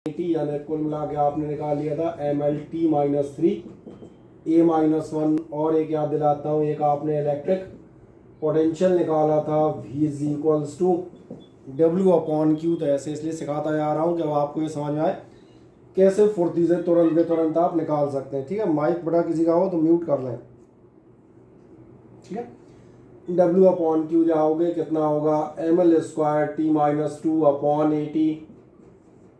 T, यानी कुल मिला के आपने निकाल लिया था ML-T-3 A-1। और एक याद दिलाता हूँ, एक आपने इलेक्ट्रिक पोटेंशियल निकाला था V is equals to W/Q। तो ऐसे इसलिए सिखाता जा रहा हूँ कि अब आपको ये समझ में आए कैसे फुर्ती से तुरंत के तुरंत आप निकाल सकते हैं। ठीक है, माइक बड़ा किसी का हो तो म्यूट कर लें। ठीक है, W/Q जाओगे कितना होगा ML²T-2/AT।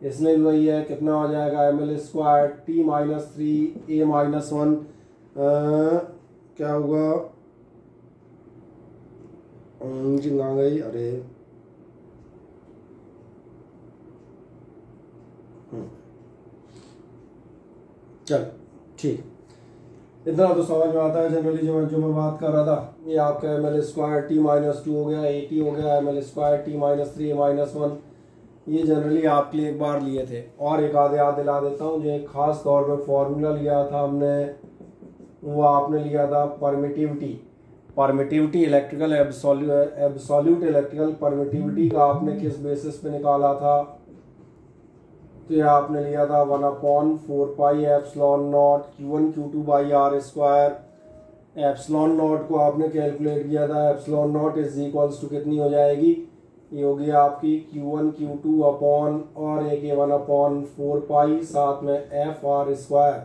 इसमें भी वही है, कितना हो जाएगा ML²T-3 A-1। क्या हुआ आ गई, अरे चल ठीक, इतना तो समझ में आता है जनरली। जो मैं बात कर रहा था, ये आपका ML²T-2 हो गया, AT हो गया, ML²T-3 A-1। ये जनरली आपके लिए एक बार लिए थे। और एक आधे याद दिला देता हूँ, जो एक खास तौर पे फॉर्मूला लिया था हमने, वो आपने लिया था permittivity electrical absolute electrical permittivity का आपने किस बेसिस पे निकाला था? तो ये आपने लिया था 1/4πε0 Q1 Q2/R²। एप्सिलॉन नॉट को आपने कैलकुलेट किया था, epsilon naught is equals to कितनी हो जाएगी, ये होगी आपकी Q1 Q2 अपॉन और एक ये 1/4π साथ में FR²।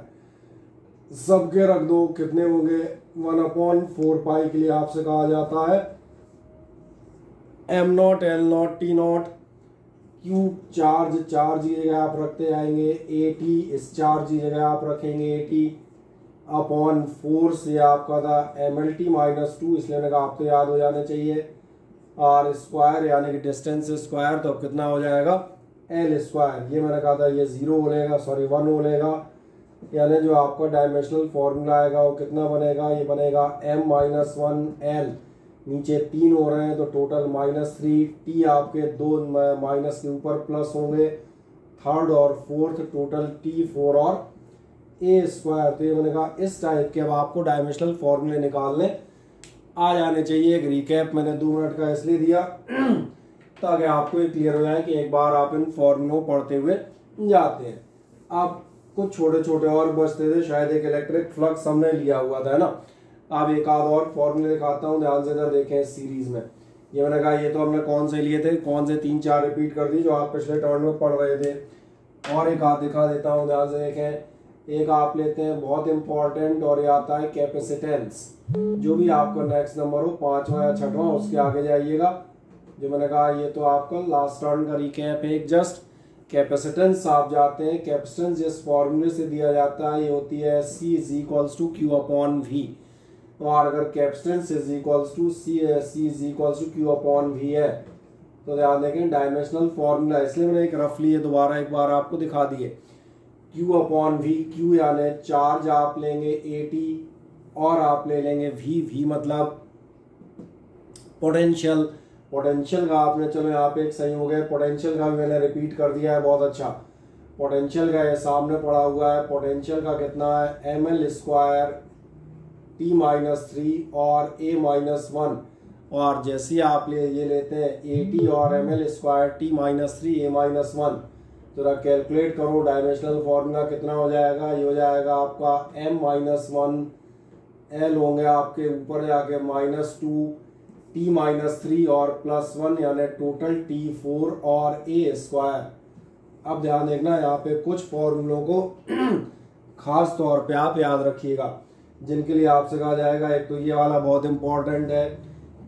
सबके रख दो, कितने होंगे 1/4π के लिए आपसे कहा जाता है M0 L0 T0। Q charge की जगह आप रखते आएंगे AT, इस चार्ज की जगह आप रखेंगे AT अपॉन फोर्स, ये आपका था ML-T-2, इसलिए मैंने कहा आपको याद हो जाने चाहिए R² यानी कि डिस्टेंस स्क्वायर। तो कितना हो जाएगा L²। ये मैंने कहा था ये 0 हो लेगा, सॉरी 1 हो लेगा, यानी जो आपका डायमेंशनल फॉर्मूला आएगा वो कितना बनेगा, ये बनेगा M-1L। नीचे 3 हो रहे हैं तो टोटल -3, T आपके 2 माइनस के ऊपर प्लस होंगे, थर्ड और फोर्थ टोटल T4 और A²। तो ये मैंने कहा इस टाइप के अब आपको डायमेंशनल फॉर्मूले निकालने आ जाने चाहिए। एक रिकैप मैंने 2 मिनट का इसलिए दिया ताकि आपको ये क्लियर हो जाए कि एक बार आप इन फॉर्मूलों पढ़ते हुए जाते हैं। अब कुछ छोटे छोटे और बचते थे, शायद एक इलेक्ट्रिक फ्लक्स हमने लिया हुआ था, है ना। अब एक आध और फॉर्मूले दिखाता हूँ, ध्यान से इधर देखें इस सीरीज में। ये मैंने कहा ये तो हमने कौन से लिए थे, कौन से 3-4 रिपीट कर दी जो आप पिछले टर्न में पढ़ रहे थे। और एक आध दिखा देता हूँ, ध्यान से देखें। एक आप लेते हैं बहुत इंपॉर्टेंट, और ये आता है कैपेसिटेंस। जो भी आपका नेक्स्ट नंबर हो, 5वां या 6वां, उसके आगे जाइएगा। जो मैंने कहा ये तो आपका लास्ट टर्न का रिकैप है। एक जस्ट कैपेसिटेंस आप जाते हैं, कैपेसिटेंस जिस फॉर्मूले से दिया जाता है ये होती है C is equals to Q/V। और अगर capacitance is equals to C is equals to Q/V है तो ध्यान देखें डायमेंशनल फॉर्मूला, इसलिए मैंने एक रफली ये दोबारा एक बार आपको दिखा दिए। Q/V, Q यानी चार्ज आप लेंगे AT और आप ले लेंगे V मतलब पोटेंशियल का आपने, चलो यहाँ पे एक सही हो गया, पोटेंशियल का भी मैंने रिपीट कर दिया है, बहुत अच्छा। पोटेंशियल का ये सामने पड़ा हुआ है, पोटेंशियल का कितना है ML²T-3 और A-1। और जैसे आप ये लेते हैं AT और ML²T-3 A-1, तो कैलकुलेट करो डायमेंशनल फॉर्मूला कितना हो जाएगा। ये हो जाएगा आपका M-1L होंगे आपके ऊपर जाके -2 T-3 और +1 यानी टोटल T4 और A²। अब ध्यान देखना यहाँ पे कुछ फॉर्मूलों को खास तौर पे आप याद रखिएगा जिनके लिए आपसे कहा जाएगा। एक तो ये वाला बहुत इंपॉर्टेंट है,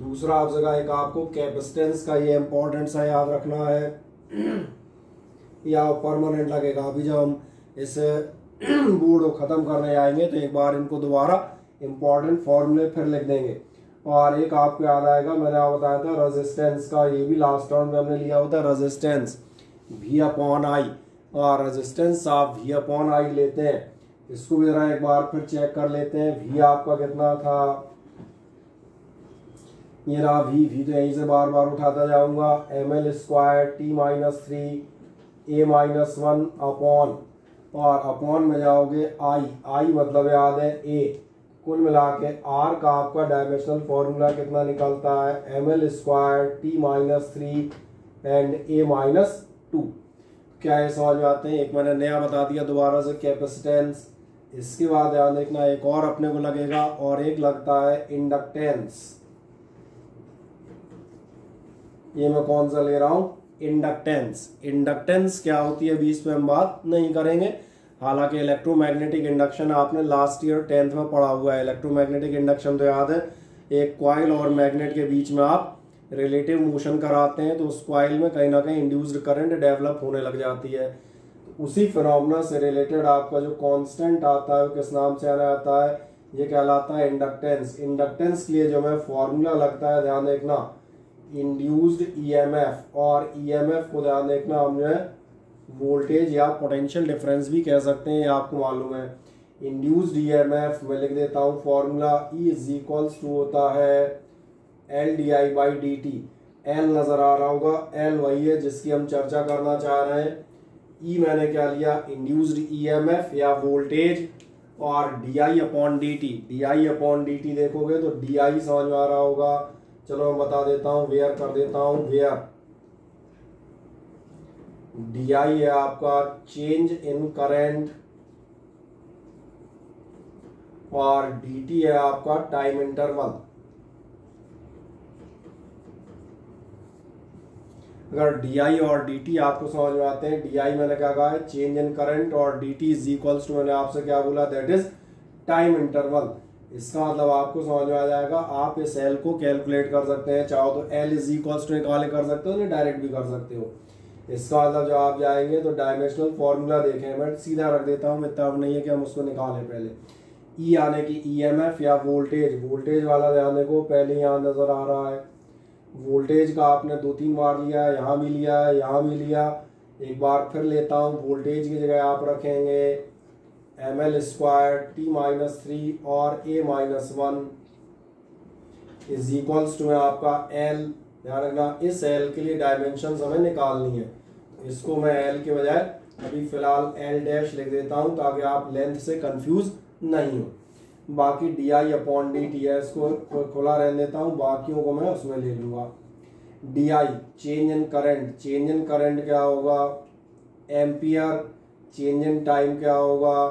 दूसरा आपसे कहा एक आपको कैपेसिटेंस का ये इंपॉर्टेंट सा याद रखना है, या परमानेंट लगेगा। अभी जब हम इस बोर्ड को ख़त्म करने आएंगे तो एक बार इनको दोबारा इंपॉर्टेंट फॉर्मूले फिर लिख देंगे। और एक आपको याद आएगा, मैंने आपको बताया था रेजिस्टेंस का, ये भी लास्ट टर्म में हमने लिया होता है रेजिस्टेंस V/I। और रेजिस्टेंस आप V/I लेते हैं, इसको भी जरा एक बार फिर चेक कर लेते हैं। V आपका कितना था, ये रहा V तो यहीं से बार बार उठाता जाऊंगा, ML²T-3 A-1 अपॉन, और अपॉन में जाओगे I मतलब याद है A। कुल मिला के R का आपका डायमेंशनल फॉर्मूला कितना निकलता है ML² T-3 एंड A-2। क्या है समझ में आते हैं। एक मैंने नया बता दिया दोबारा से, कैपेसिटेंस। इसके बाद ध्यान देखना एक और अपने को लगेगा, और एक लगता है इंडक्टेंस। ये मैं कौन सा ले रहा हूं, इंडक्टेंस। इंडक्टेंस क्या होती है बीच में हम बात नहीं करेंगे, हालांकि इलेक्ट्रोमैग्नेटिक इंडक्शन आपने लास्ट ईयर 10th में पढ़ा हुआ है। इलेक्ट्रोमैग्नेटिक इंडक्शन तो याद है, एक कॉइल और मैग्नेट के बीच में आप रिलेटिव मोशन कराते हैं तो उस कॉइल में कहीं ना कहीं इंड्यूस्ड करंट डेवलप होने लग जाती है। तो उसी फिनोमेना से रिलेटेड आपका जो कांस्टेंट आता है वो किस नाम से आना आता है, ये कहलाता है इंडक्टेंस। इंडक्टेंस के लिए जो मैं फॉर्मूला लगता है ध्यान देखना, इंड्यूस्ड ईएमएफ, और ईएमएफ को ध्यान देखना हम जो है वोल्टेज या पोटेंशियल डिफरेंस भी कह सकते हैं, ये आपको मालूम है। इंड्यूस्ड ईएमएफ मैं लिख देता हूँ formula, E is equals to होता है L D I by D T. L नजर आ रहा होगा, एल वही है जिसकी हम चर्चा करना चाह रहे हैं। ई मैंने क्या लिया, इंड्यूस्ड ईएमएफ या वोल्टेज, और D I upon D T. D I upon D T देखोगे तो डी आई समझ में आ रहा होगा, चलो मैं बता देता हूँ, वेयर कर देता हूँ, वेयर डी आई है आपका चेंज इन करंट, और डी टी है आपका टाइम इंटरवल। अगर डी आई और डी टी आपको समझ में आते हैं, डी आई मैंने क्या कहा है चेंज इन करंट, और D T is equals to मैंने आपसे क्या बोला, दैट इज टाइम इंटरवल। इसका मतलब आपको समझ में आ जाएगा। आप इस एल को कैलकुलेट कर सकते हैं, चाहो तो एल इज इक्वल्स टू निकाले कर सकते हो, नहीं डायरेक्ट भी कर सकते हो। इसका मतलब जब आप जाएंगे तो डायमेंशनल फॉर्मूला देखें, मैं सीधा रख देता हूँ, इतना नहीं है कि हम उसको निकालें। पहले ई आने की ईएमएफ या वोल्टेज, वोल्टेज वाला ध्यान देखो पहले यहाँ नजर आ रहा है। वोल्टेज का आपने 2-3 बार लिया है, यहाँ भी लिया है, यहाँ भी लिया, एक बार फिर लेता हूँ। वोल्टेज की जगह आप रखेंगे M L square T minus 3 और A minus 1 is equals to आपका एल। ध्यान रखना इस एल के लिए डायमेंशन हमें निकालनी है, इसको मैं एल के बजाय अभी फिलहाल एल डैश लिख देता हूँ ताकि आप लेंथ से कंफ्यूज नहीं हो। बाकी D I upon D T है, इसको खुला रहने देता हूँ, बाकियों को मैं उसमें ले लूंगा। D I change in current, change in current क्या होगा एम्पियर, चेंज इन टाइम क्या होगा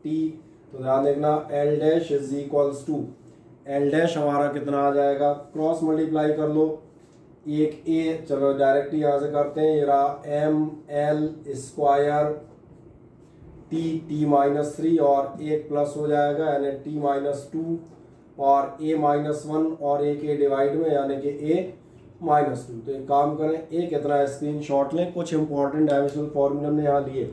टी। तो ध्यान देखना L dash is equals to, L dash हमारा कितना आ जाएगा, क्रॉस मल्टीप्लाई कर लो, एक ए, चलो डायरेक्ट यहाँ से करते हैं, ये रहा M L square T minus 3 और एक प्लस हो जाएगा यानी टी माइनस 2 और ए माइनस 1 और एक ए डिवाइड में यानी कि ए माइनस 2। तो एक काम करें, एक इतना स्क्रीनशॉट लें, कुछ इंपॉर्टेंट डायमेंशनल फॉर्मूले हमने यहाँ लिए।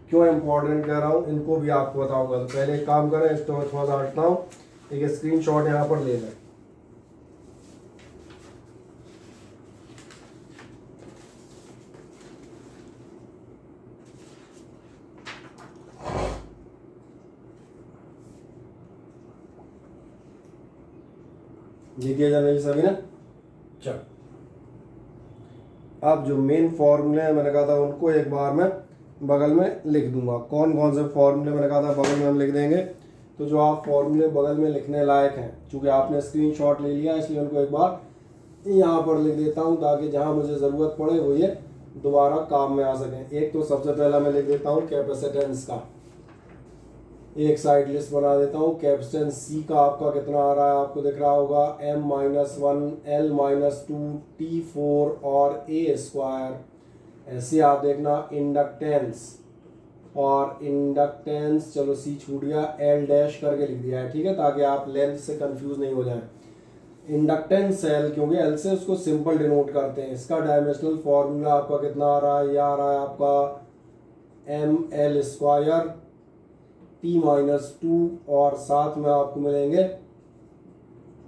क्यों इंपॉर्टेंट कह रहा हूँ इनको भी आपको बताऊंगा। तो पहले एक काम करें, इसको मैं थोड़ा सा हटता हूँ, एक स्क्रीनशॉट यहाँ पर ले लें। लिखिए जाने सभी ना। चल अब जो मेन फॉर्मूले मैंने कहा था उनको एक बार मैं बगल में लिख दूंगा। कौन कौन से फॉर्मूले मैंने कहा था बगल में हम लिख देंगे, तो जो आप फॉर्मूले बगल में लिखने लायक हैं, चूंकि आपने स्क्रीनशॉट ले लिया इसलिए उनको एक बार यहाँ पर लिख देता हूँ ताकि जहाँ मुझे ज़रूरत पड़े वो ये दोबारा काम में आ सकें। एक तो सबसे पहला मैं लिख देता हूँ कैपेसिटेंस का, एक साइड लिस्ट बना देता हूँ। कैपेसिटेंस सी का आपका कितना आ रहा है आपको दिख रहा होगा, M minus 1 L minus 2 T 4 और ए स्क्वायर। ऐसे आप देखना इंडक्टेंस, और इंडक्टेंस चलो सी छूट गया, एल डैश करके लिख दिया है, ठीक है, ताकि आप लेंथ से कंफ्यूज नहीं हो जाए। इंडक्टेंस एल, क्योंकि एल से उसको सिंपल डिनोट करते हैं। इसका डायमेंशनल फॉर्मूला आपका कितना आ रहा है, यह आ रहा है आपका M L square T minus 2 और साथ में आपको मिलेंगे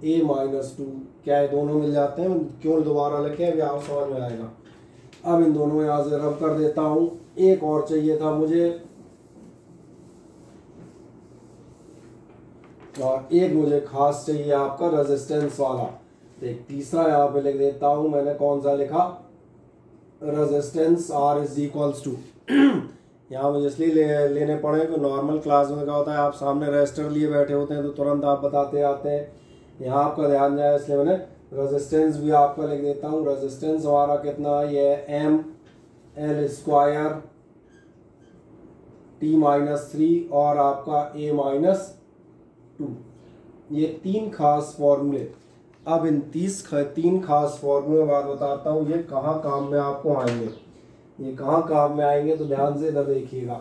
ए माइनस 2। क्या है दोनों मिल जाते हैं, क्यों दोबारा लिखे अभी आप समझ में आएगा। अब इन दोनों यहाँ से रब कर देता हूँ। एक और चाहिए था मुझे, और एक मुझे खास चाहिए आपका रेजिस्टेंस वाला। तो एक तीसरा यहाँ पे लिख देता हूँ, मैंने कौन सा लिखा, resistance R is equals to. यहाँ मुझे इसलिए लेने पड़े कि नॉर्मल क्लास में क्या होता है, आप सामने रजिस्टर लिए बैठे होते हैं तो तुरंत आप बताते आते हैं, यहाँ आपका ध्यान जाए इसलिए मैंने रेजिस्टेंस भी आपका लिख देता हूँ। रेजिस्टेंस हमारा कितना है, ये M L square T minus 3 और आपका ए माइनस 2। ये 3 खास फॉर्मूले। अब इन 3 खास फॉर्मूले के बाद बताता हूँ ये कहाँ काम में आपको आएंगे। ये कहाँ काम में आएंगे तो ध्यान से इधर देखिएगा।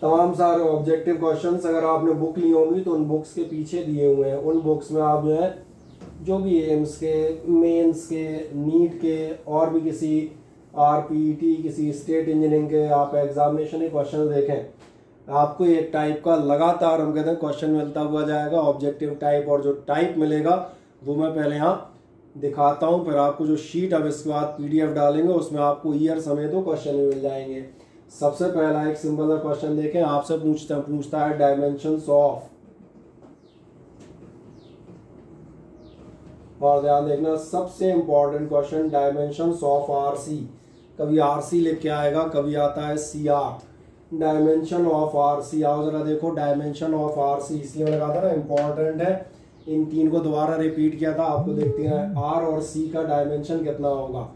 तमाम सारे ऑब्जेक्टिव क्वेश्चंस अगर आपने बुक ली होंगी तो उन बुक्स के पीछे दिए हुए हैं। उन बुक्स में आप जो है जो भी एम्स के, मेंस के, नीट के और भी किसी आरपीटी, किसी स्टेट इंजीनियरिंग के आप एग्जामिनेशन के क्वेश्चन देखें, आपको एक टाइप का लगातार हम कहते हैं क्वेश्चन मिलता हुआ जाएगा, ऑब्जेक्टिव टाइप। और जो टाइप मिलेगा वो मैं पहले यहाँ दिखाता हूँ, फिर आपको जो शीट अब इसके बाद PDF डालेंगे उसमें आपको ईयर समेत वो क्वेश्चन मिल जाएंगे। सबसे पहला एक सिंपल सा क्वेश्चन देखें, आपसे पूछता है डायमेंशंस ऑफ, और ध्यान देखना सबसे important question, dimensions of RC। कभी RC लिख के आएगा, कभी आता है CR। डायमेंशन ऑफ RC, आओ जरा देखो डायमेंशन ऑफ RC, इसलिए मैंने कहा था ना इंपॉर्टेंट है। इन 3 को दोबारा रिपीट किया था, आपको देखते हैं R और C का डायमेंशन कितना होगा।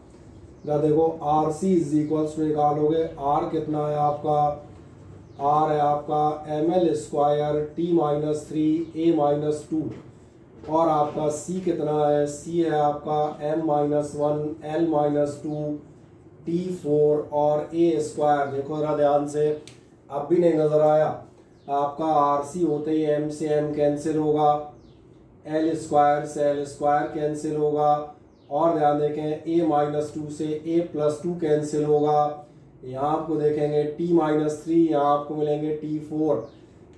देखो RC इज इक्वल्स टू निकालोगे, R कितना है आपका, R है आपका ml स्क्वायर टी माइनस 3 ए माइनस 2, और आपका C कितना है, C है आपका m minus 1 L minus 2 T4 और A स्क्वायर। देखो जरा ध्यान से, अब भी नहीं नजर आया आपका, RC होते ही m से m कैंसिल होगा, L स्क्वायर से L स्क्वायर कैंसिल होगा, और ध्यान देखें A माइनस 2 से A प्लस 2 कैंसिल होगा। यहाँ आपको देखेंगे T माइनस 3, यहाँ आपको मिलेंगे T4।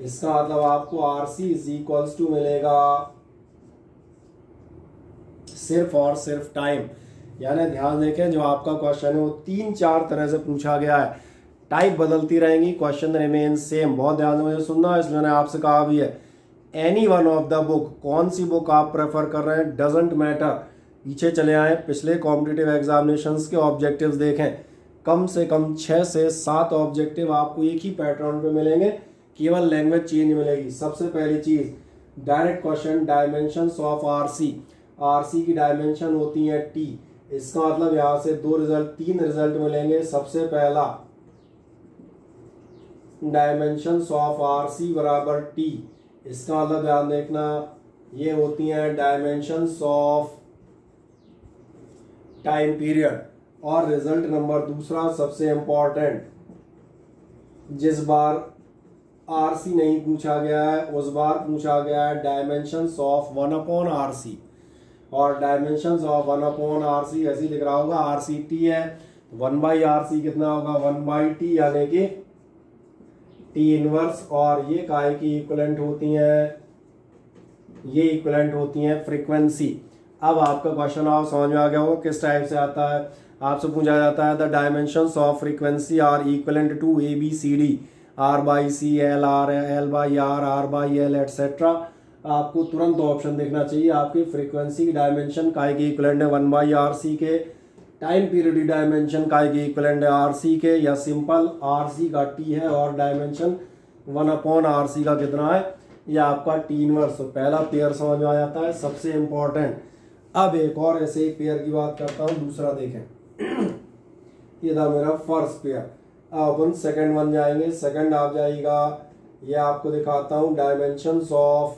इसका मतलब आपको RC इज इक्वल्स टू मिलेगा सिर्फ और सिर्फ टाइम। यानी ध्यान देखें जो आपका क्वेश्चन है वो 3-4 तरह से पूछा गया है, टाइप बदलती रहेंगी, क्वेश्चन रिमेन सेम। बहुत ध्यान से मुझे सुनना, इसलिए मैंने आपसे कहा भी है any one of the book, कौन सी बुक आप प्रेफर कर रहे हैं डजेंट मैटर। पीछे चले आए, पिछले कॉम्पिटिटिव एग्जामिनेशंस के ऑब्जेक्टिव्स देखें, कम से कम 6 से 7 ऑब्जेक्टिव आपको एक ही पैटर्न पे मिलेंगे, केवल लैंग्वेज चेंज मिलेगी। सबसे पहली चीज direct question, dimensions of RC। RC की डायमेंशन होती है T। इसका मतलब यहाँ से 3 रिजल्ट मिलेंगे। सबसे पहला डायमेंशंस ऑफ RC बराबर T, इसका मतलब ध्यान देखना ये होती हैं डायमेंशंस ऑफ टाइम पीरियड। और रिजल्ट नंबर दूसरा सबसे इंपॉर्टेंट, जिस बार RC नहीं पूछा गया है उस बार पूछा गया है डायमेंशंस ऑफ 1/RC। और डायमेंशंस ऑफ 1/RC ऐसे लिख रहा होगा, RCT है 1/RC कितना होगा 1/T, यानी कि T इनवर्स। और ये काहे की इक्विवेलेंट होती हैं, ये इक्विवेलेंट होती हैं फ्रीक्वेंसी। अब आपका क्वेश्चन आप समझ में आ गया होगा किस टाइप से आता है। आपसे पूछा जाता है the dimensions of frequency are equivalent to ABCD, R/C, L/R, R/L etcetera. आपको तुरंत ऑप्शन देखना चाहिए, आपकी फ्रीक्वेंसी की डायमेंशन काय की इक्विवेलेंट है 1/RC के, टाइम पीरियड की डायमेंशन काय की इक्विवेलेंट है RC के, या सिंपल RC का T है और डायमेंशन 1/RC का कितना है, या आपका T इनवर्स। तो पहला पेयर समझ में आ जाता है, सबसे इंपॉर्टेंट। अब एक और ऐसे ही पेयर की बात करता हूं, दूसरा देखें ये था मेरा फर्स्ट पेयर। अब अपन सेकंड वन जाएंगे। सेकंड आप जाइएगा, ये आपको दिखाता हूं डायमेंशंस ऑफ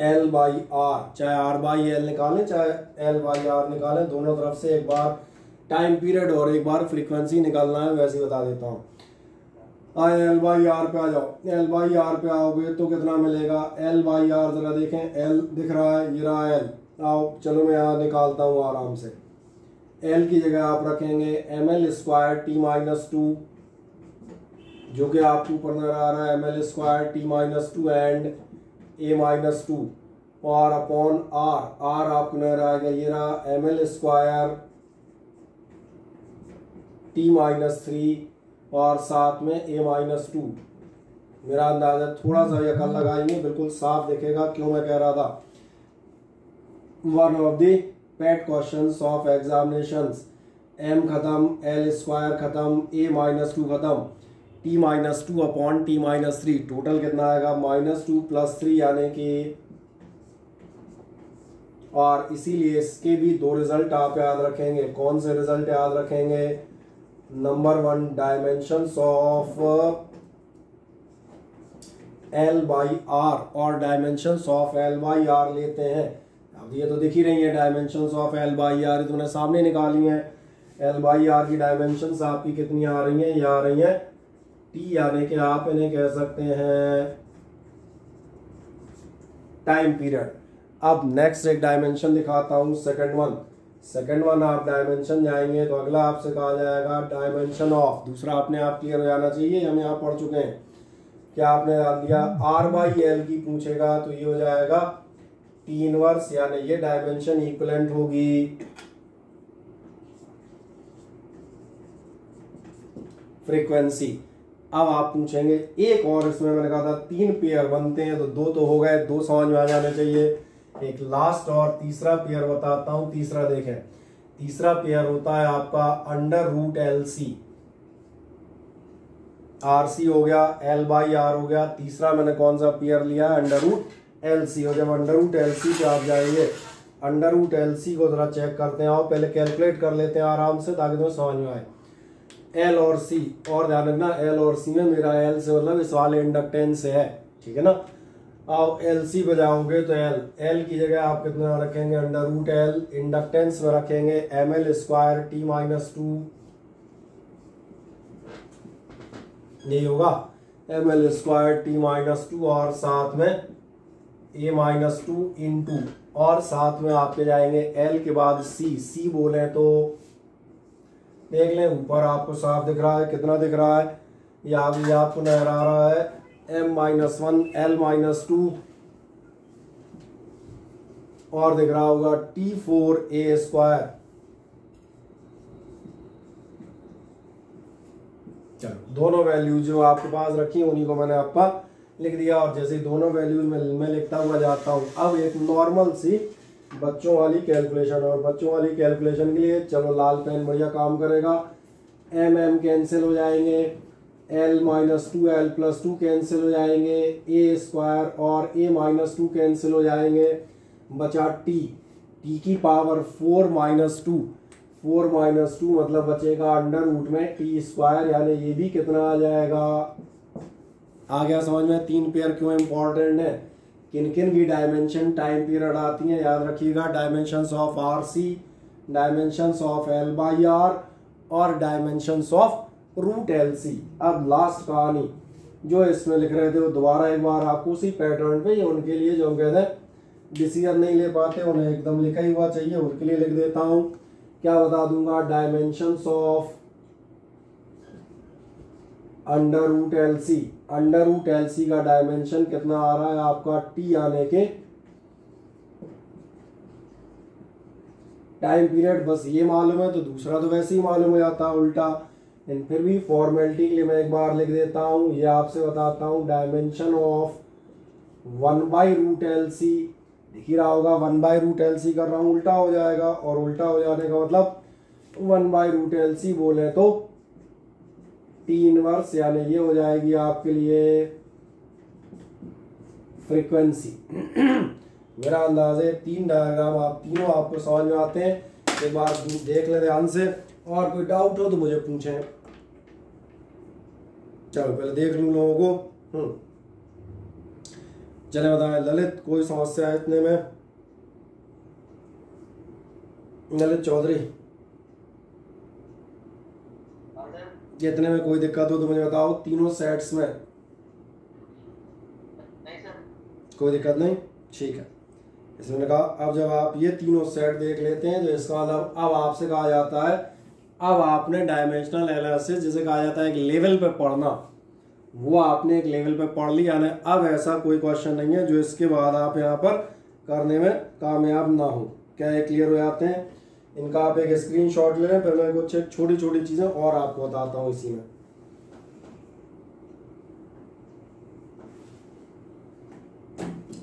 L/R। चाहे R/L निकालें चाहे L/R निकालें, दोनों तरफ से एक बार टाइम पीरियड और एक बार फ्रीक्वेंसी निकालना है, वैसे ही बता देता हूँ। L/R पे आ जाओ, L/R पे आओगे तो कितना मिलेगा, L/R जरा देखें, L दिख रहा है, ये रहा L। आओ चलो मैं यहाँ निकालता हूँ आराम से। L की जगह आप रखेंगे ml स्क्वायर T माइनस 2, जो कि आपको ऊपर नजर आ रहा है ml square T minus 2 and A minus 2, और अपॉन R। R आपको नजर आएगा, ये रहा ml स्क्वायर T माइनस 3 और साथ में A माइनस 2। मेरा अंदाजा थोड़ा सा ये कल लगाएंगे, बिल्कुल साफ दिखेगा क्यों मैं कह रहा था। One of the pet questions of examinations, M खत्म, L स्क्वायर खत्म, A माइनस 2 खत्म, T minus 2 upon T minus 3, total कितना आएगा -2 + 3, यानी कि और इसीलिए इसके भी दो रिजल्ट आप याद रखेंगे। कौन से रिजल्ट याद रखेंगे? Number 1 dimensions of L by R और dimensions of L by R लेते हैं। अब ये तो दिख ही रही है dimensions of L by R, तुमने सामने निकाली है। L बाई आर की डायमेंशंस आपकी कितनी आ रही हैं? ये आ रही हैं T, यानी कि आप इन्हें कह सकते हैं टाइम पीरियड। अब नेक्स्ट एक डायमेंशन दिखाता हूं, सेकंड वन आप डायमेंशन जाएंगे तो अगला आपसे कहा जाएगा डायमेंशन ऑफ, दूसरा अपने आप क्लियर हो जाना चाहिए, हम यहाँ पढ़ चुके हैं। क्या आपने ध्यान दिया? आर बाई एल की पूछेगा तो ये हो जाएगा T इनवर्स, यानी ये डायमेंशन इक्विवेलेंट होगी फ्रीक्वेंसी। अब आप पूछेंगे एक और, इसमें मैंने कहा था 3 पेयर बनते हैं तो 2 तो हो गए, 2 समझ में आ जाने चाहिए। एक लास्ट और तीसरा पेयर बताता हूं। तीसरा देखें, तीसरा पेयर होता है आपका under root L C, R C हो गया, एल बाई आर हो गया। तीसरा मैंने कौन सा पेयर लिया? Under root L C. और जब अंडर रूट एल सी पे आप जाएंगे, अंडर रूट एल सी को जरा चेक करते हैं, आओ पहले कैलकुलेट कर लेते हैं आराम से ताकि तुम्हें समझ में आए। एल और सी, और ध्यान रखना एल और सी में मेरा एल से मतलब इस वाले इंडक्टेंस से है, ठीक है ना। अब एल सी पे जाओगे तो एल की जगह आप कितना रखेंगे? अंडर रूट एल, इंडक्टेंस में रखेंगे M L square T minus 2, यही होगा M L square T minus 2, और साथ में ए माइनस 2 इंटू, और साथ में आपके जाएंगे एल के बाद सी बोले तो देख लें ऊपर आपको साफ दिख रहा है, कितना दिख रहा है? ये आपको नजर आ रहा है m माइनस 1 L माइनस 2, और दिख रहा होगा T4A स्क्वायर। चलो दोनों वैल्यूज जो आपके पास रखी उन्हीं को मैंने आपका लिख दिया, और जैसे दोनों वैल्यूज मैं लिखता हुआ जाता हूं। अब एक नॉर्मल सी बच्चों वाली कैलकुलेशन, और बच्चों वाली कैलकुलेशन के लिए चलो लाल पेन बढ़िया काम करेगा। एम कैंसिल हो जाएंगे, L minus 2 L plus 2 cancel हो जाएंगे, ए स्क्वायर और ए माइनस 2 कैंसिल हो जाएंगे, बचा टी की पावर 4 माइनस 2 मतलब बचेगा अंडर रूट में टी स्क्वायर, यानी ये भी कितना आ जाएगा? आ गया समझ में? 3 पेयर क्यों इंपॉर्टेंट है, किन किन की डायमेंशन टाइम पीरियड आती है, याद रखिएगा। Dimensions of R C, dimensions of L by R, और dimensions of root L C. अब लास्ट कहानी जो इसमें लिख रहे थे वो दोबारा एक बार आपको उसी पैटर्न पे, उनके लिए जो कहते हैं डिसीजन नहीं ले पाते उन्हें एकदम लिखा ही हुआ चाहिए, उनके लिए लिख देता हूं। क्या बता दूंगा? Dimensions of under root L C, under root L C का डायमेंशन कितना आ रहा है आपका? टी आने के टाइम पीरियड, बस ये मालूम है तो दूसरा तो वैसे ही मालूम हो जाता है उल्टा। लेकिन फिर भी फॉर्मेलिटी के लिए मैं एक बार लिख देता हूं, ये आपसे बताता हूं। Dimension of 1 by root L C, दिख ही रहा होगा 1 बाई रूट एल सी कर रहा हूं, उल्टा हो जाएगा, और उल्टा हो जाने का मतलब 1 बाई रूट एल सी बोले तो टी इनवर्स, यानी ये हो जाएगी आपके लिए फ्रीक्वेंसी। मेरा अंदाज है 3 डायग्राम आप तीनों आपको समझ में आते हैं, एक बार देख ले ध्यान से, और कोई डाउट हो तो मुझे पूछें। चलो पहले देख लूं लोगों को। चले बताएं ललित, कोई समस्या है इतने में? ललित चौधरी, इतने में कोई दिक्कत हो तो मुझे बताओ। तीनों सेट्स में नहीं सर, कोई दिक्कत नहीं, ठीक है। इसमें कहा अब जब आप ये तीनों सेट देख लेते हैं तो इसका मतलब अब आपसे कहा जाता है, अब आपने डायमेंशनल एनालिसिस जिसे कहा जाता है एक लेवल पे पढ़ना, वो आपने एक लेवल पे पढ़ लिया ना। अब ऐसा कोई क्वेश्चन नहीं है जो इसके बाद आप यहाँ पर करने में कामयाब ना हो। क्या ये क्लियर हो जाते हैं? इनका आप एक स्क्रीनशॉट ले लें, फिर मैं कुछ छोटी छोटी चीजें और आपको बताता हूँ इसी में।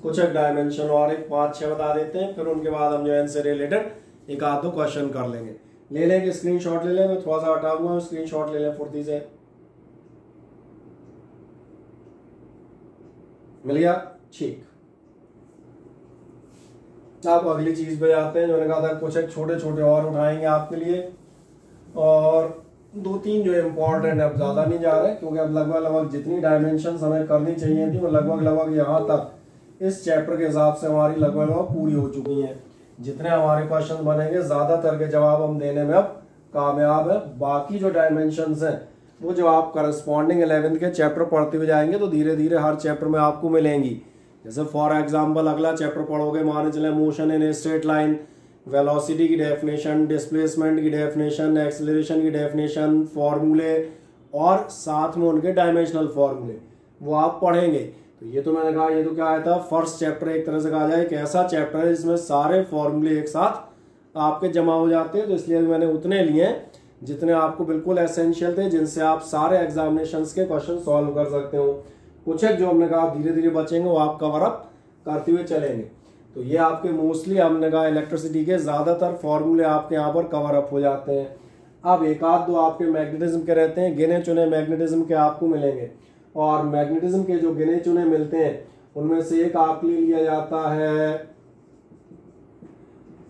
कुछ एक डायमेंशन और एक 5-6 बता देते हैं, फिर उनके बाद हम जो है इनसे रिलेटेड एक आध दो क्वेश्चन कर लेंगे। ले लेंगे स्क्रीनशॉट ले लें, मैं थोड़ा सा हटा हुआ, स्क्रीनशॉट ले लें फुर्ती से। मिल गया? ठीक। आप अगली चीज पे जाते हैं जो मैंने कहा था, कुछ एक छोटे छोटे और उठाएंगे आपके लिए, और 2-3 जो इम्पोर्टेंट है, अब ज्यादा नहीं जा रहे क्योंकि अब लगभग जितनी डायमेंशन हमें करनी चाहिए थी वो लगभग यहाँ तक इस चैप्टर के हिसाब से हमारी लगभग पूरी हो चुकी हैं। जितने हमारे क्वेश्चन बनेंगे ज्यादातर के जवाब हम देने में अब कामयाब है। बाकी जो डायमेंशंस हैं वो जब आप करस्पॉन्डिंग 11th के चैप्टर पढ़ते हुए जाएंगे तो धीरे धीरे हर चैप्टर में आपको मिलेंगी। जैसे फॉर एग्जांपल अगला चैप्टर पढ़ोगे, मान चले motion in a straight line, velocity की डेफिनेशन, डिस्प्लेसमेंट की डेफिनेशन, एक्सेलरेशन की डेफिनेशन, फॉर्मूले और साथ में उनके डायमेंशनल फॉर्मूले वो आप पढ़ेंगे। तो ये तो मैंने कहा, ये तो क्या आया था, फर्स्ट चैप्टर एक तरह से कहा जाए एक ऐसा चैप्टर है जिसमें सारे फॉर्मूले एक साथ आपके जमा हो जाते हैं। तो इसलिए मैंने उतने लिए जितने आपको बिल्कुल एसेंशियल थे, जिनसे आप सारे एग्जामिनेशंस के क्वेश्चन सॉल्व कर सकते हो। कुछ एक जो हमने कहा धीरे धीरे बचेंगे वो आप कवर अप करते हुए चलेंगे। तो ये आपके मोस्टली हमने कहा इलेक्ट्रिसिटी के ज्यादातर फॉर्मूले आपके यहाँ पर कवर अप हो जाते हैं। अब एक आध दो आपके मैग्नेटिज्म के रहते हैं, गिने चुने मैग्नेटिज्म के आपको मिलेंगे, और मैग्नेटिज्म के जो गिने चुने मिलते हैं उनमें से एक आपके लिए लिया जाता है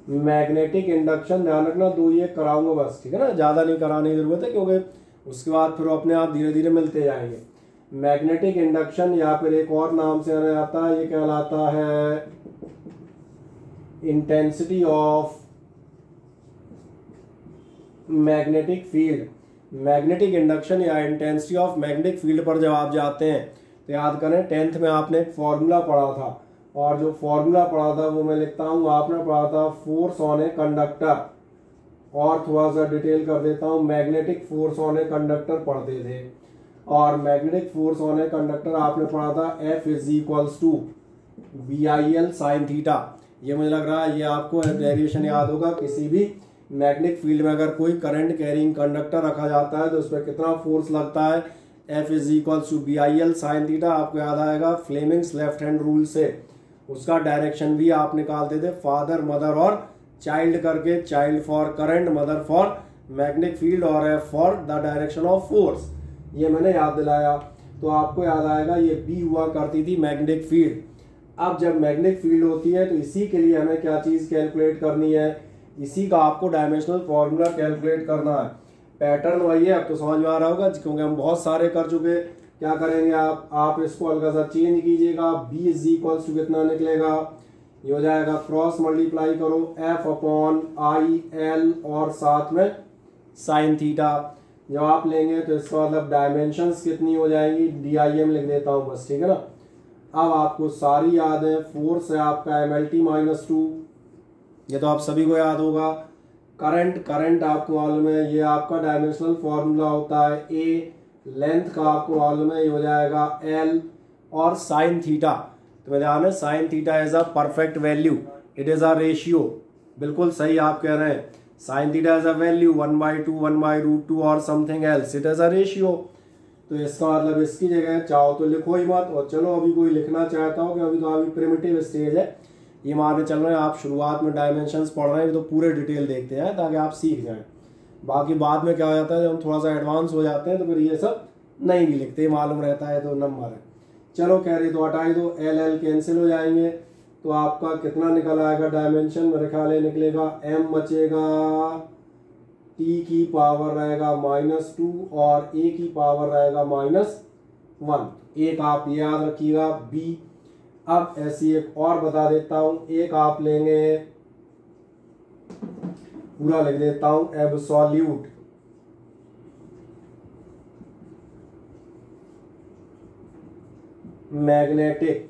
मैग्नेटिक इंडक्शन। ध्यान रखना, 2 ये कराऊंगा बस, ठीक है ना, ज्यादा नहीं कराने की जरूरत है क्योंकि उसके बाद फिर अपने आप धीरे धीरे मिलते जाएंगे। मैग्नेटिक इंडक्शन या फिर एक और नाम से आना जाता है, ये कहलाता है intensity of magnetic field. Magnetic induction या इंटेंसिटी ऑफ मैग्नेटिक फील्ड पर जब आप जाते हैं तो याद करें 10th में आपने एक फॉर्मूला पढ़ा था, और जो फॉर्मूला पढ़ा था वो मैं लिखता हूं, आपने पढ़ा था फोर्स ऑन ए कंडक्टर, और थोड़ा सा डिटेल कर देता हूं, magnetic force on a conductor पढ़ते थे। और magnetic force on a conductor आपने पढ़ा था F = BIL sin थीटा। ये मुझे लग रहा है ये आपको डेरिवेशन याद होगा। किसी भी मैग्नेटिक फील्ड में अगर कोई करंट कैरिंग कंडक्टर रखा जाता है तो उस पर कितना फोर्स लगता है, F = BIL sin थीटा। आपको याद आएगा फ्लेमिंग्स लेफ्ट हैंड रूल से, उसका डायरेक्शन भी आप निकालते थे फादर मदर और चाइल्ड करके, child for current, mother for magnetic field और F for the direction of force. ये मैंने याद दिलाया। तो आपको याद आएगा ये B हुआ करती थी मैग्नेटिक फील्ड। अब जब मैग्नेटिक फील्ड होती है तो इसी के लिए हमें क्या चीज कैलकुलेट करनी है, इसी का आपको डायमेंशनल फॉर्मूला कैलकुलेट करना है। पैटर्न वही है, अब तो समझ में आ रहा होगा क्योंकि हम बहुत सारे कर चुके। क्या करेंगे आप इसको हल्का सा चेंज कीजिएगा। B = कितना निकलेगा, ये हो जाएगा क्रॉस मल्टीप्लाई करो F/IL और साथ में साइन थीटा। जब आप लेंगे तो इसका मतलब डायमेंशंस कितनी हो जाएंगी, DIM लिख देता हूं बस, ठीक है ना। अब आपको सारी याद है, फोर्स है आपका MLT-2, ये तो आप सभी को याद होगा। करंट आपको मालूम है, ये आपका डायमेंशनल फॉर्मूला होता है A। लेंथ का आपको मालूम है, ये हो जाएगा L। और साइन थीटा, तो ध्यान है sine theta is a perfect value, it is a ratio. बिल्कुल सही आप कह रहे हैं, sine theta is a value 1/2, 1/√2 और something else, it is a ratio. तो इसका मतलब इसकी जगह चाहो तो लिखो ही मत। और चलो अभी कोई लिखना चाहता हो कि अभी तो अभी प्रिमिटिव स्टेज है, ये मानने चल रहे हैं आप शुरुआत में डायमेंशंस पढ़ रहे हैं तो पूरे डिटेल देखते हैं ताकि आप सीख जाएं। बाकी बाद में क्या हो जाता है जब हम थोड़ा सा एडवांस हो जाते हैं तो फिर ये सब नहीं भी लिखते, मालूम रहता है तो नंबर है। चलो कह रही तो हटाई दो, L कैंसिल हो जाएंगे तो आपका कितना निकल आएगा डायमेंशन, मेरे ख्याल है निकलेगा M बचेगा, T की पावर रहेगा -2 और A की पावर रहेगा -1। एक आप ये याद रखिएगा B। अब ऐसी एक और बता देता हूं, एक आप लेंगे, पूरा लिख देता हूं, एब्सोल्यूट मैग्नेटिक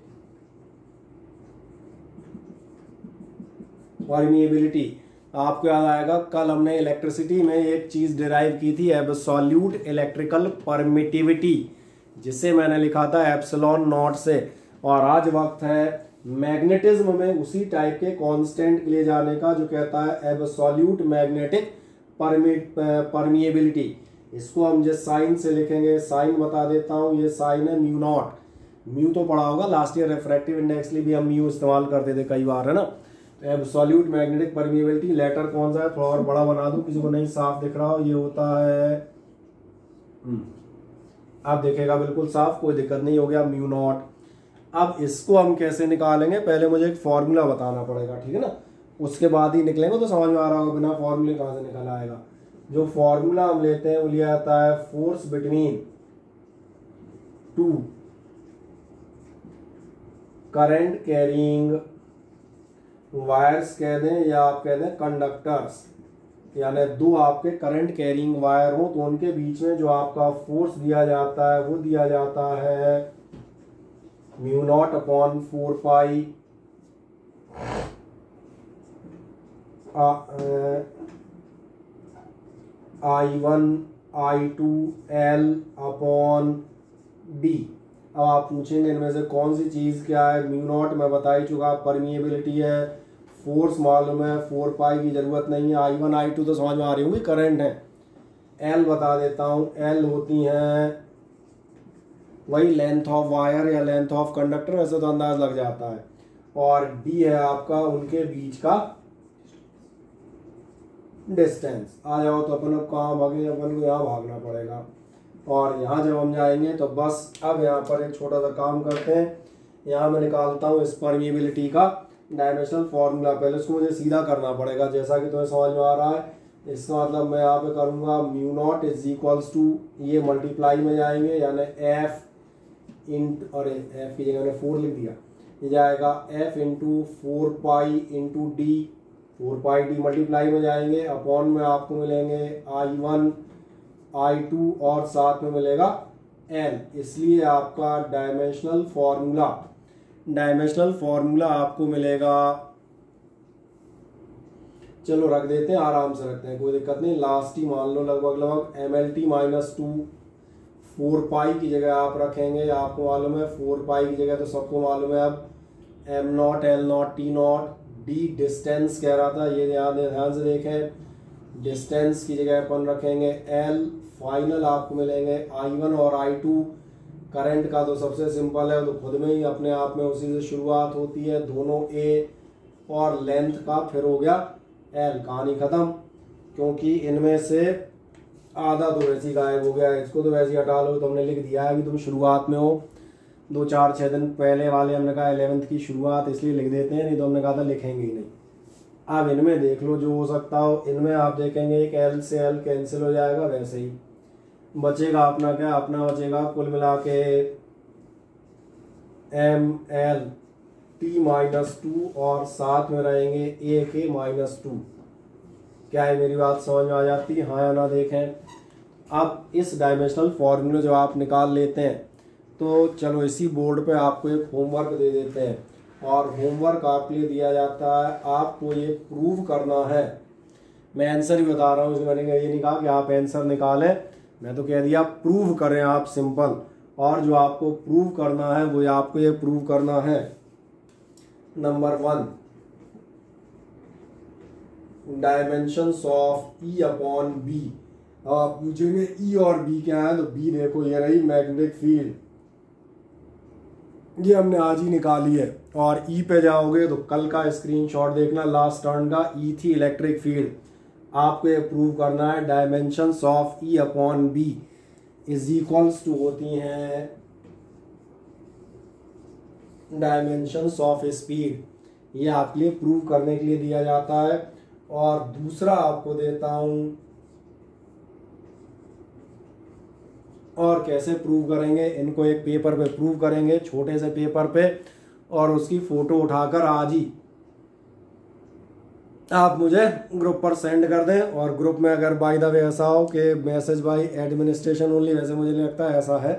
परमिएबिलिटी। आपको याद आएगा कल हमने इलेक्ट्रिसिटी में एक चीज डिराइव की थी, एब्सोल्यूट इलेक्ट्रिकल परमिटिविटी, जिसे मैंने लिखा था एप्सिलॉन नॉट से। और आज वक्त है मैग्नेटिज्म में उसी टाइप के कांस्टेंट के लिए जाने का जो कहता है एब्सोल्यूट मैग्नेटिक परमिएबिलिटी। इसको हम जिस साइन से लिखेंगे, साइन बता देता हूं, ये साइन है μ0। म्यू तो पढ़ा होगा लास्ट ईयर, रिफ्रैक्टिव इंडेक्स लिए भी हम म्यू इस्तेमाल करते थे कई बार, है ना। तो एब्सोल्यूट मैग्नेटिक परमिएबिलिटी, लेटर कौन सा है थोड़ा और बड़ा बना दूं किसी को नहीं साफ दिख रहा हो, ये होता है आप देखेगा बिल्कुल साफ, कोई दिक्कत नहीं हो गया, μ0। अब इसको हम कैसे निकालेंगे, पहले मुझे एक फॉर्मूला बताना पड़ेगा, ठीक है ना, उसके बाद ही निकलेंगे। तो समझ में आ रहा होगा बिना फॉर्मूले कहाँ से निकल आएगा। जो फॉर्मूला हम लेते हैं वो लिया जाता है force between two current carrying wires कह दें या आप कह दें कंडक्टर्स, यानी दो आपके करंट कैरिंग वायर हो तो उनके बीच में जो आपका फोर्स दिया जाता है वो दिया जाता है म्यू नॉट अपॉन 4 पाई I1 I2 L upon D। अब आप पूछेंगे इनमें से कौन सी चीज़ क्या है। म्यू नॉट मैं बता ही चुका, परमिएबिलिटी है, फोर्स मालूम है, 4 पाई की जरूरत नहीं है, I1 I2 तो समझ में आ रही होंगी करंट है। L बता देता हूँ, L होती हैं वही लेंथ ऑफ वायर या लेंथ ऑफ कंडक्टर, वैसे तो अंदाज लग जाता है, और D है आपका उनके बीच का डिस्टेंस। आ जाओ तो अपन अब कहाँ भागे, अपन को यहाँ भागना पड़ेगा, और यहाँ जब हम जाएंगे तो बस अब यहाँ पर एक छोटा सा काम करते हैं। यहाँ मैं निकालता हूँ इस परमिएबिलिटी का डायमेंशनल फॉर्मूला। पहले इसको मुझे सीधा करना पड़ेगा जैसा कि तुम्हें समझ में आ रहा है। इसका मतलब मैं यहाँ पे करूँगा mu naught is equals to, ये मल्टीप्लाई में जाएंगे यानी एफ इंटू, अरे एफ की जगह मैंने 4 लिख दिया, ये जाएगा F into 4 pi into D, 4 पाई डी मल्टीप्लाई में जाएंगे, अपॉन में आपको मिलेंगे I1 I2 और साथ में मिलेगा L। इसलिए आपका डायमेंशनल फॉर्मूला आपको मिलेगा, चलो रख देते हैं, आराम से रखते हैं, कोई दिक्कत नहीं, लास्ट ही मान लो लगभग MLT माइनस 2, 4 पाई की जगह आप रखेंगे, आपको मालूम है 4 पाई की जगह तो सबको मालूम है अब M not L not T not, D distance कह रहा था, ये ध्यान से देखें, डिस्टेंस की जगह अपन रखेंगे L। फाइनल आपको मिलेंगे I1 और I2। करंट का तो सबसे सिंपल है, तो खुद में ही अपने आप में उसी से शुरुआत होती है, दोनों A, और लेंथ का फिर हो गया L, कहानी खत्म। क्योंकि इनमें से आधा तो वैसे ही गायब हो गया, इसको तो वैसे ही हटा लो, तो हमने लिख दिया है, अभी तुम शुरुआत में हो, 2 4 6 दिन पहले वाले हमने कहा 11th की शुरुआत, इसलिए लिख देते हैं, नहीं तो हमने कहा था लिखेंगे ही नहीं। अब इनमें देख लो जो हो सकता हो, इनमें आप देखेंगे एक L से L कैंसिल हो जाएगा, वैसे ही बचेगा अपना क्या, अपना बचेगा कुल मिला के MLT माइनस 2 और साथ में रहेंगे AK माइनस 2। क्या है मेरी बात समझ में आ जाती है, हाँ या ना देखें। अब इस डायमेंशनल फॉर्मूले जो आप निकाल लेते हैं, तो चलो इसी बोर्ड पे आपको एक होमवर्क दे देते हैं, और होमवर्क आपके लिए दिया जाता है, आपको ये प्रूव करना है। मैं आंसर ही बता रहा हूँ, इसमें मैंने ये नहीं कहा कि आप आंसर निकालें, मैं तो कह दिया प्रूव करें आप, सिंपल। और जो आपको प्रूव करना है वो आपको ये प्रूव करना है, number 1 dimensions of E upon B। आप पूछेंगे E और B क्या है, तो B देखो ये रही मैग्नेटिक फील्ड, ये हमने आज ही निकाली है। और E पे जाओगे तो कल का स्क्रीनशॉट देखना लास्ट टर्न का, E थी इलेक्ट्रिक फील्ड। आपको ये प्रूव करना है dimensions of E upon B is equals to होती हैं डायमेंशंस ऑफ स्पीड। ये आपके लिए प्रूव करने के लिए दिया जाता है। और दूसरा आपको देता हूं, और कैसे प्रूव करेंगे, इनको एक पेपर पे प्रूव करेंगे, छोटे से पेपर पे, और उसकी फोटो उठाकर आज ही आप मुझे ग्रुप पर सेंड कर दें। और ग्रुप में अगर बाय द वे ऐसा हो कि मैसेज बाय एडमिनिस्ट्रेशन ओनली, वैसे मुझे नहीं लगता है ऐसा है,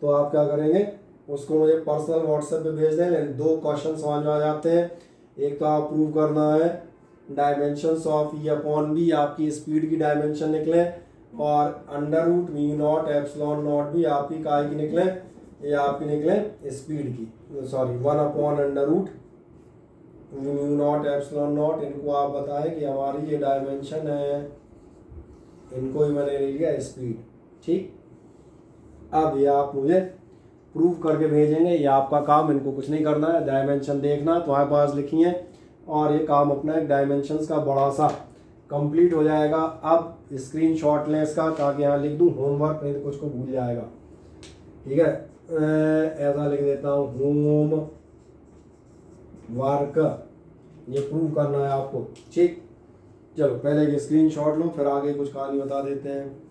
तो आप क्या करेंगे, उसको मुझे पर्सनल व्हाट्सएप पे भेज दें। लेकिन 2 क्वेश्चन समझ में आ जाते हैं। एक तो आप प्रूव करना है dimensions of E upon B, आपकी स्पीड की डायमेंशन निकले, और under root mu naught epsilon naught भी आपकी काय की निकले, ये आपकी निकले स्पीड की, sorry 1 upon under root mu naught epsilon naught. इनको आप बताएं कि हमारी ये डायमेंशन है, इनको ही मैंने ले लिया स्पीड, ठीक। अब ये आप मुझे प्रूव करके भेजेंगे, ये आपका काम, इनको कुछ नहीं करना है, डायमेंशन देखना तुम्हारे पास लिखी है, और ये काम अपना एक डायमेंशंस का बड़ा सा कंप्लीट हो जाएगा। अब स्क्रीनशॉट लें इसका, ताकि यहाँ लिख दूँ होमवर्क, नहीं तो कुछ को भूल जाएगा, ठीक है। ऐसा लिख देता हूँ होम वर्क, ये प्रूव करना है आपको। ठीक, चलो पहले ये स्क्रीनशॉट लो, फिर आगे कुछ कहानी बता देते हैं।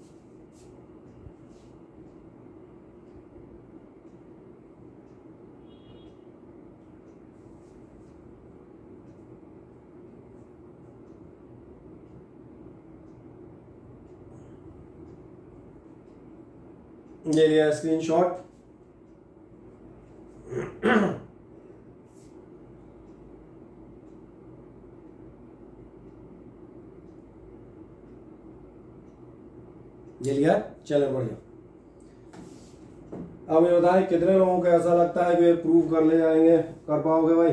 ये लिया स्क्रीनशॉट। ये लिया, चलो बढ़िया। अब ये बताएं कितने लोगों को ऐसा लगता है कि ये प्रूव कर ले जाएंगे, कर पाओगे भाई?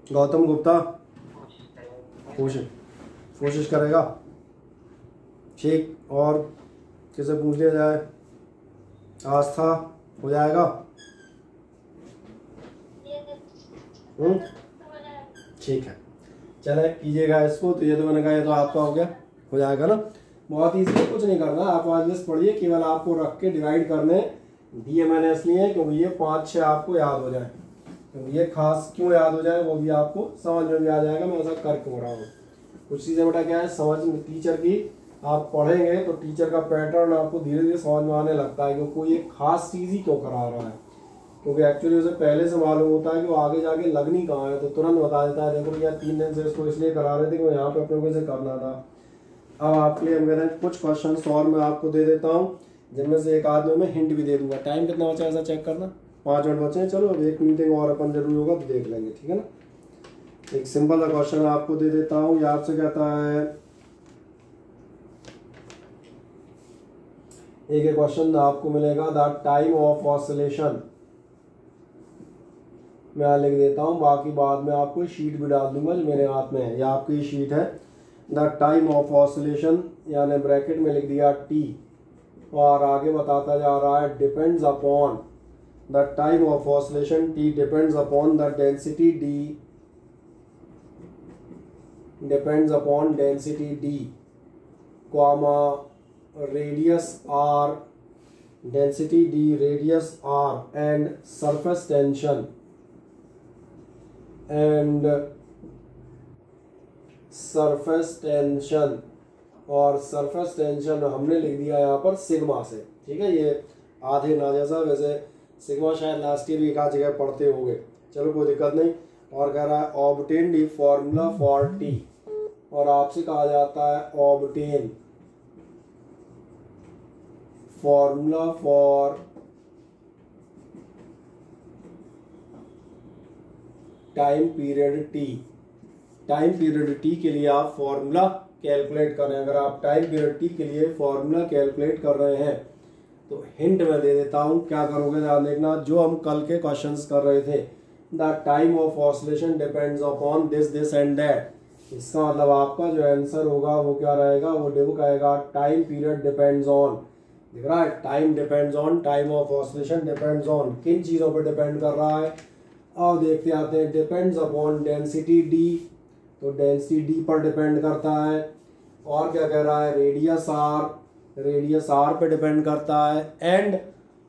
गौतम गुप्ता कोशिश करेगा। ठीक, और किसे पूछ लिया जाए? आस्था हो जाएगा? ठीक है, चले कीजिएगा इसको। तो ये तो मैंने कहा, ये तो आपका हो गया, हो जाएगा ना। बहुत ईजी है, कुछ नहीं करना। आप आज लिस्ट पढ़िए, केवल आपको रख के डिवाइड करने दिए मैंने इसलिए क्योंकि ये 5-6 आपको याद हो जाए। क्योंकि ये खास क्यों याद हो जाए वो भी आपको समझ में भी आ जाएगा मैं ऐसा कर क्यों रहा हूँ। कुछ चीज़ें बेटा क्या है, समझ में टीचर की आप पढ़ेंगे तो टीचर का पैटर्न आपको धीरे धीरे समझ में आने लगता है कि कोई एक खास चीज़ ही क्यों करा रहा है। क्योंकि एक्चुअली उसे पहले से मालूम होता है कि वो आगे जाके लगनी कहाँ है, तो तुरंत बता देता है देखो भैया 3 दिन से इसको इसलिए करा रहे थे कि यहाँ पे अपने को इसे करना था। अब आपके लिए हम कहते हैं कुछ क्वेश्चन और मैं आपको दे देता हूँ, जिनमें से एक आध में हिंट भी दे दूंगा। टाइम कितना बचा है ऐसा चेक करना, 5 मिनट बचे हैं। चलो अब एक मीटिंग और अपन जरूरी होगा तो देख लेंगे, ठीक है ना। एक सिंपल सा क्वेश्चन आपको दे देता हूँ। ये आपसे कहता है, एक क्वेश्चन आपको मिलेगा, द टाइम ऑफ ऑसिलेशन। मैं लिख देता हूँ, बाकी बाद में आपको शीट भी डाल दूंगा जो मेरे हाथ में है। ये आपकी शीट है। द टाइम ऑफ ऑसिलेशन, यानी ब्रैकेट में लिख दिया टी, और आगे बताता जा रहा है depends upon the time of oscillation T depends upon the density D, depends upon density D, comma radius R, density D, radius R, and surface tension, और सरफेस टेंशन हमने लिख दिया यहाँ पर सिग्मा से। ठीक है, ये आधे ना जैसा, वैसे सिग्मा शायद लास्ट ईयर भी एक आध जगह पढ़ते होंगे, चलो कोई दिक्कत नहीं। और कह रहा है obtain the formula for T, और आपसे कहा जाता है obtain formula for time period T. Time period T के लिए आप फॉर्मूला कैलकुलेट कर रहे हैं। अगर आप टाइम पीरियड टी के लिए फॉर्मूला कैलकुलेट कर रहे हैं तो हिंट मैं दे देता हूं, क्या करोगे ध्यान देखना, जो हम कल के क्वेश्चंस कर रहे थे, the time of oscillation depends upon this this and that. इसका मतलब आपका जो आंसर होगा वो क्या रहेगा, वो डिव आएगा टाइम पीरियड डिपेंड्स ऑन, दिख रहा है, time depends on, time of oscillation depends on, किन चीजों पर डिपेंड कर रहा है। और देखते आते हैं, डिपेंड्स अपॉन डेंसिटी डी, तो डेंसिटी डी पर डिपेंड करता है। और क्या कह रहा है, रेडियस आर पे डिपेंड करता है, and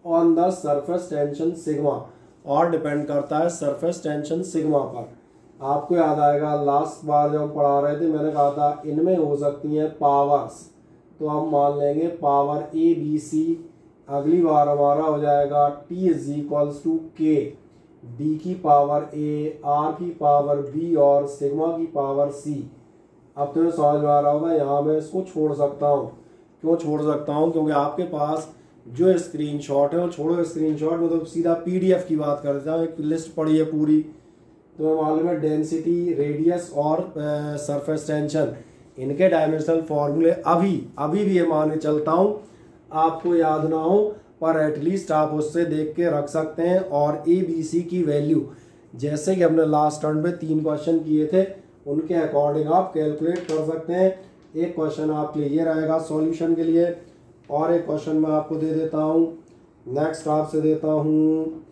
on the surface tension sigma, और डिपेंड करता है सरफेस टेंशन सिग्मा पर। आपको याद आएगा लास्ट बार जब हम पढ़ा रहे थे मैंने कहा था इनमें हो सकती हैं पावर्स, तो हम मान लेंगे पावर ए बी सी। अगली बार हमारा हो जाएगा टी इज इक्वल्स टू के, डी की पावर ए, आर की पावर बी, और सिग्मा की पावर सी। अब तुम्हें समझ में आ रहा होगा, यहाँ मैं इसको छोड़ सकता हूँ। क्यों छोड़ सकता हूँ, क्योंकि आपके पास जो स्क्रीनशॉट है वो छोड़ो स्क्रीनशॉट, मतलब सीधा पीडीएफ की बात कर देता हूँ। एक लिस्ट पड़ी है पूरी, तो मैं मालूम है डेंसिटी, रेडियस और सरफेस टेंशन, इनके डायमेंशनल फॉर्मूले अभी भी ये मान के चलता हूँ आपको याद ना हो, पर एटलीस्ट आप उससे देख के रख सकते हैं। और ए बी सी की वैल्यू जैसे कि हमने लास्ट टर्न पे 3 क्वेश्चन किए थे उनके अकॉर्डिंग आप कैलकुलेट कर सकते हैं। एक क्वेश्चन आपके लिए ये रहेगा सॉल्यूशन के लिए, और एक क्वेश्चन मैं आपको दे देता हूँ, नेक्स्ट आपसे देता हूँ।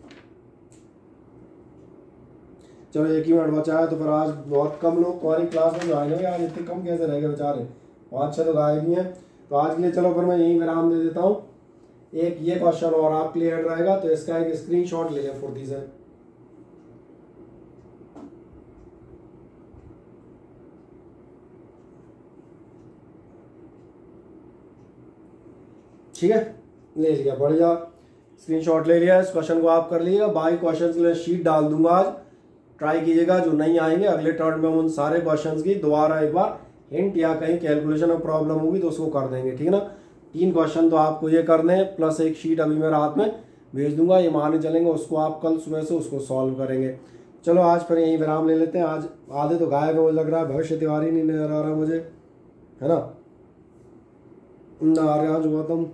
चलो एक ही मिनट बचा है, तो फिर आज बहुत कम लोग तुम्हारी क्लास में ज्वाइन होंगे। आज इतने कम कैसे रह गए बेचारे, 5-6 तो गायब ही हैं। तो आज के लिए चलो फिर मैं यही विराम दे देता हूँ। एक ये क्वेश्चन और आप क्लियर रहेगा, तो इसका एक स्क्रीनशॉट ले लें फुर्ती से। ठीक है, ले लिया, बढ़िया, स्क्रीनशॉट ले लिया। इस क्वेश्चन को आप कर लीजिएगा। बाकी क्वेश्चन के लिए शीट डाल दूंगा आज, ट्राई कीजिएगा। जो नहीं आएंगे अगले टर्न में उन सारे क्वेश्चंस की दोबारा एक बार हिंट या कहीं कैलकुलेशन में प्रॉब्लम होगी तो उसको कर देंगे, ठीक है ना। 3 क्वेश्चन तो आपको ये करने हैं, प्लस एक शीट अभी मैं रात में भेज दूंगा, ये माने चलेंगे, उसको आप कल सुबह से उसको सॉल्व करेंगे। चलो आज फिर यहीं विराम ले लेते हैं। आज आधे तो गायब है, मुझे लग रहा है भविष्य तिवारी नहीं नजर आ रहा मुझे, है ना, आज गौतम